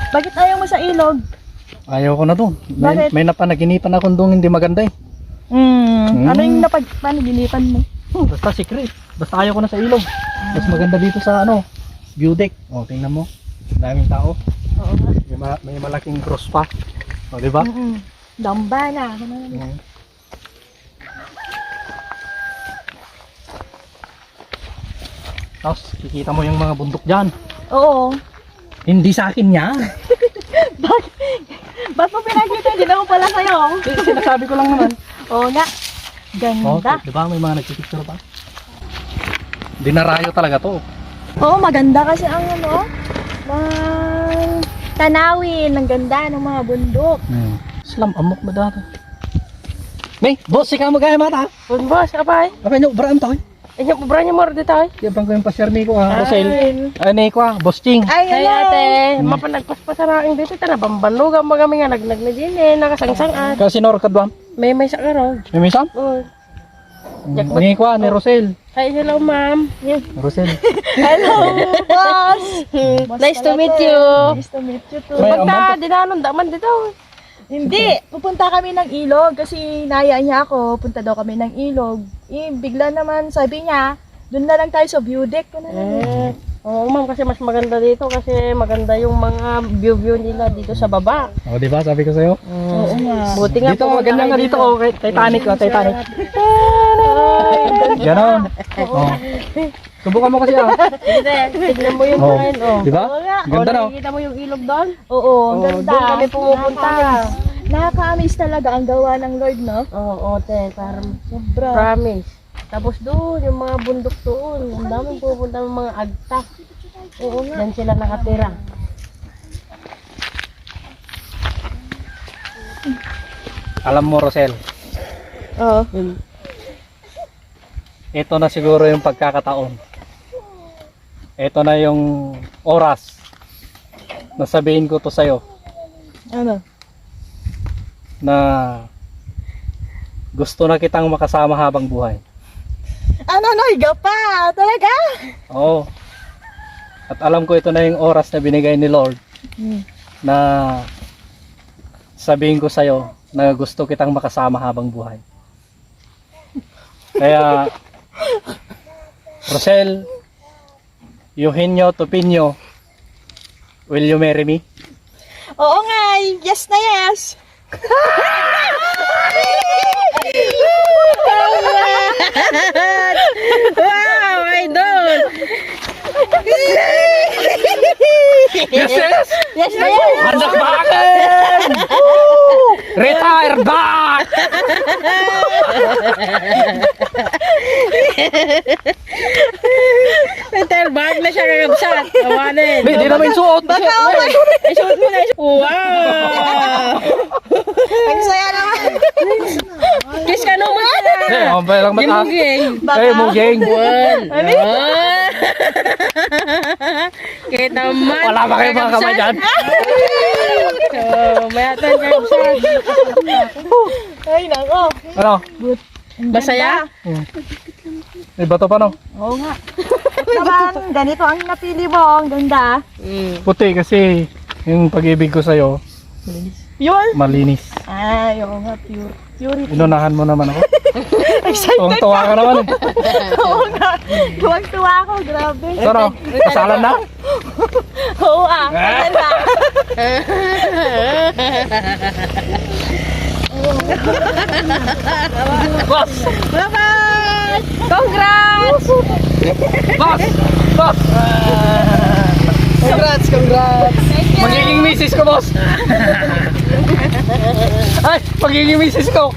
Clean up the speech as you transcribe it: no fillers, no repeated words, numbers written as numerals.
Bakit ayaw mo sa ilog? Ayaw ko na doon. Bakit? May napanaginipan akong doon hindi maganda eh. Ano yung panaginipan mo? Basta secret. Basta ayaw ko na sa ilog. Mas maganda dito sa ano, view deck. O, tingnan mo. Daming tao. Oo. May malaking cross pa. O, di ba? Damba na. Tapos, kikita mo yung mga bundok dyan. Oo. Hindi sa akin yan. Ba't mo pinakita? Hindi naman pala sa'yo. Sinasabi ko lang naman. Oo nga. O, Ganda. di ba? May mga nagpipicture pa. Dinarayo talaga to. Oo, maganda kasi ang ano, ang tanawin, ang ganda ng mga bundok. Islam, amok ba dati? May, boss, ikaw magaya mata. Boss, apay? Apa nyo, braan to eh. Inyo po branya mo dito ay. Kaya ko yung pa-share ni ko ha, Rosel. Ay, ni ko ha, Boss Ching. Ay, Ay hello. ate, mapanagpaspasaraing dito ta na bambanugan mo kami nga nagnag na din eh, nakasangsangan. Kasi sinor kadwam. May sa karon. May misam? Oh. Ni ko ha, ni Rosel. Hi, hello ma'am. Rosel. Hello, boss. Nice to meet you. Nice to meet you too. May Pagka dinanon daman dito. Hindi, pupunta kami ng ilog kasi naya niya ako, punta daw kami ng ilog. Bigla naman sabi niya, doon na lang tayo sa view deck. Oo ma'am, kasi mas maganda dito kasi maganda yung mga view nila dito sa baba. O, di ba? Sabi ko sa'yo. Oo nga. Buti nga Dito, pumunta ganyan kayo nga dito. Oh, Titanic, oh, Titanic. Ganon. Oh. Subukan mo kasi ah. Tignan mo yung Oh. kain, oh. Di ba? Ganda no? Nakikita mo yung ilog doon? Oo, ang ganda. Doon kami pumupunta. Nakaka-amaze talaga ang gawa ng Lord, no? Oo, te, parang Sobra. promise. Tapos doon, yung mga bundok doon, ang daming pupunta ng mga agta. Oo nga. Diyan sila nakatira. Alam mo, Rosel, Oo. ito na siguro yung pagkakataon. Ito na yung oras na sabihin ko to sa'yo Ano? na gusto na kitang makasama habang buhay. Ano, higa pa? Talaga? Oo. At alam ko ito na yung oras na binigay ni Lord na sabihin ko sa'yo na gusto kitang makasama habang buhay. Kaya, Rosel, Eugenio Tupinio, will you marry me? Oo nga, yes na yes. Wow, idol! Yes, yes! Yes na yes. Anak bakin! Retire back! Hotel bag na siya kagabsat. Awanin. Hindi naman suot. Isuot mo na. Wow! Ang saya naman. Kiss ka naman na. Eh, ang lang mata. Gimuging. Eh, mugeng. Kita man. Wala ba kayo mga kamay dyan? Mayatan kagabsat. Ay, nako. Ano? Masaya? May bato pa no? Oo nga. Naman, ganito ang napili mo. Ang ganda. Puti kasi yung pag-ibig ko sa'yo, Pure? malinis. Ay, oo nga, pure. Purity. Inunahan mo naman ako. Excited. Tuwang-tuwa ka naman eh. Oo nga. Tuwag-tuwa ako, grabe. So ano? Kasalan na? Oo ah, ganda. Boss! Bye-bye! Congrats! Boss! Boss! Congrats! Congrats! Magiging misis ko, boss! Ay! Magiging misis ko!